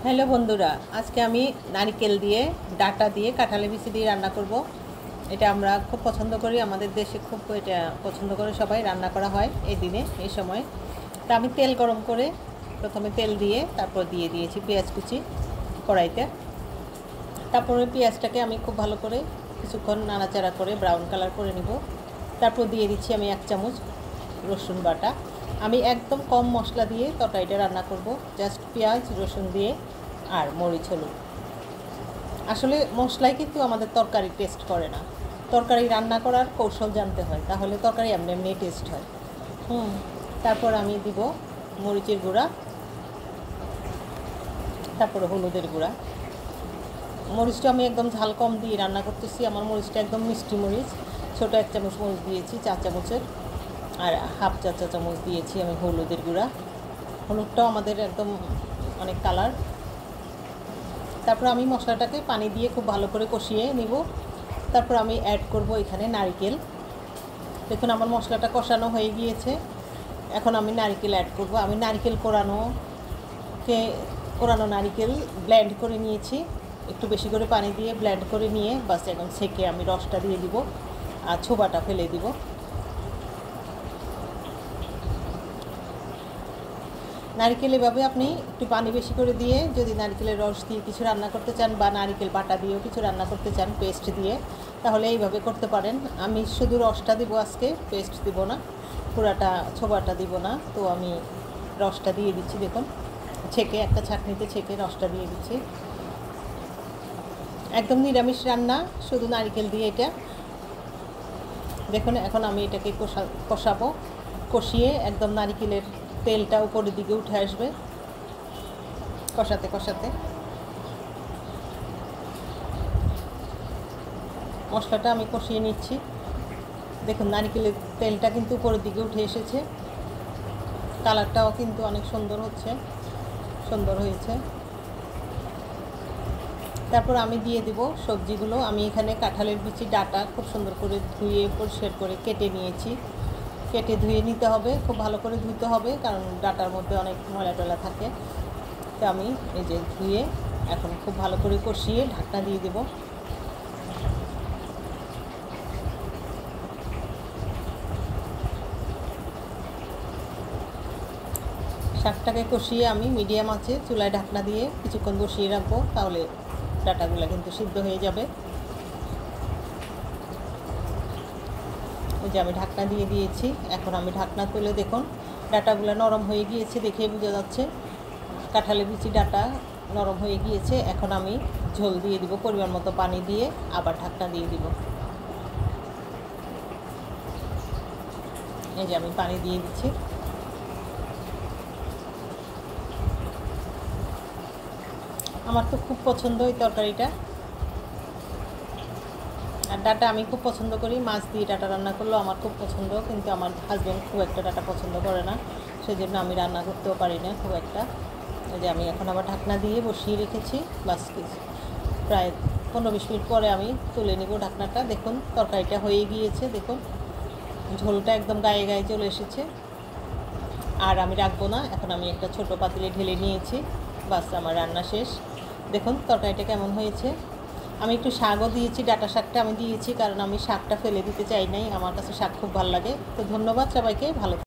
Hello বন্ধুরা, আজকে আমি নারকেল দিয়ে ডাটা দিয়ে কাঁঠালের বিচি দিয়ে রান্না করব। এটা আমরা খুব পছন্দ করি, আমাদের দেশে খুব এটা পছন্দ করে সবাই, রান্না করা হয় এই দিনে এই সময়। তা আমি তেল গরম করে প্রথমে তেল দিয়ে তারপর দিয়ে দিয়েছি পেঁয়াজ কুচি কড়াইতে। তারপরে পেঁয়াজটাকে আমি খুব ভালো করে কিছুক্ষণ নাড়াচাড়া করে ব্রাউন কালার করে নিব। তারপর দিয়ে দিচ্ছি আমি 1 চামচ রসুন বাটা। আমি একদম কম মশলা দিয়ে তরকারিটা রান্না করব, জাস্ট পেঁয়াজ রসুন দিয়ে আর মরিচ হলুদ। আসলে মশলাই কিন্তু আমাদের তরকারি টেস্ট করে না, তরকারি রান্না করার কৌশল জানতে হয়, তাহলে তরকারি এমনি এমনি টেস্ট হয়। তারপর আমি দিব মরিচের গুঁড়া, তারপরে হলুদের গুঁড়া। মরিচটা আমি একদম ঝাল কম দিয়ে রান্না করতেছি, আমার মরিচটা একদম মিষ্টি মরিচ। ছোটো 1 চামচ মরিচ দিয়েছি, 4 চামচের, আর হাফ চা চামচ দিয়েছি আমি হলুদের গুঁড়া। হলুদটাও আমাদের একদম অনেক কালার। তারপর আমি মশলাটাকে পানি দিয়ে খুব ভালো করে কষিয়ে নিব। তারপর আমি অ্যাড করব এখানে নারকেল। দেখুন আমার মশলাটা কষানো হয়ে গিয়েছে, এখন আমি নারকেল অ্যাড করব। আমি নারকেল কোরানো নারকেল ব্লেন্ড করে নিয়েছি, একটু বেশি করে পানি দিয়ে ব্লেন্ড করে নিয়ে বাস এখন ছেঁকে আমি রসটা দিয়ে দিব আর ছোবাটা ফেলে দিব। নারকেল এভাবে আপনি একটু পানি বেশি করে দিয়ে যদি নারকেলের রস দিয়ে কিছু রান্না করতে চান বা নারকেল বাটা দিয়েও কিছু রান্না করতে চান পেস্ট দিয়ে, তাহলে এইভাবে করতে পারেন। আমি শুধু রসটা দিব আজকে, পেস্ট দিব না, পুরাটা ছোবাটা দিব না। তো আমি রসটা দিয়ে দিচ্ছি, দেখুন ছেঁকে একটা ছাঁকনিতে ছেঁকে রসটা দিয়ে দিচ্ছি। একদম নিরামিষ রান্না, শুধু নারকেল দিয়ে এটা। দেখুন এখন আমি এটাকে কষাবো, কষিয়ে একদম নারকেলের তেলটা উপরের দিকে উঠে আসবে কষাতে কষাতে। মশলাটা আমি কষিয়ে নিচ্ছি, দেখুন নারকেলের তেলটা কিন্তু উপরের দিকে উঠে এসেছে, কালারটাও কিন্তু অনেক সুন্দর হয়েছে। তারপর আমি দিয়ে দেব সবজিগুলো। আমি এখানে কাঁঠালের বিচি ডাটা খুব সুন্দর করে ধুয়ে পরিষ্কার করে কেটে নিয়েছি। কেটে ধুয়ে নিতে হবে, খুব ভালো করে ধুতে হবে, কারণ ডাটার মধ্যে অনেক ময়লা টয়লা থাকে। তো আমি এই যে ধুয়ে এখন খুব ভালো করে কষিয়ে ঢাকনা দিয়ে দেব। শাকটাকে কষিয়ে আমি মিডিয়াম আঁচে চুলায় ঢাকনা দিয়ে কিছুক্ষণ বসিয়ে রাখবো, তাহলে ডাটাগুলো কিন্তু সিদ্ধ হয়ে যাবে। ওই যে আমি ঢাকনা দিয়ে দিয়েছি, এখন আমি ঢাকনা তুলে দেখুন ডাটাগুলো নরম হয়ে গিয়েছে, দেখে বোঝা যাচ্ছে কাঁঠালের বিচি ডাটা নরম হয়ে গিয়েছে। এখন আমি ঝোল দিয়ে দিব, পরিমাণ মতো পানি দিয়ে আবার ঢাকনা দিয়ে দিব। এই যে আমি পানি দিয়ে দিচ্ছি। আমার তো খুব পছন্দ এই তরকারিটা, আর ডাটা আমি খুব পছন্দ করি। মাছ দিয়ে ডাটা রান্না করলেও আমার খুব পছন্দ, কিন্তু আমার হাজব্যান্ড খুব একটা ডাটা পছন্দ করে না, সেজন্য আমি রান্না করতেও পারি না খুব একটা। এই যে আমি এখন আবার ঢাকনা দিয়ে বসিয়ে রেখেছি, বাস প্রায় 15-20 মিনিট পরে আমি তুলে নিব ঢাকনাটা। দেখুন তরকারিটা হয়ে গিয়েছে, দেখুন ঝোলটা একদম গায়ে গায়ে চলে এসেছে। আর আমি রাখবো না, এখন আমি একটা ছোট পাতিলে ঢেলে নিয়েছি, বাস আমার রান্না শেষ। দেখুন তরকারিটা কেমন হয়েছে। আমি একটু শাকও দিয়েছি, ডাটা শাকটা আমি দিয়েছি কারণ আমি শাকটা ফেলে দিতে চাই নাই, আমার কাছে শাক খুব ভালো লাগে। তো ধন্যবাদ সবাইকে, ভালো।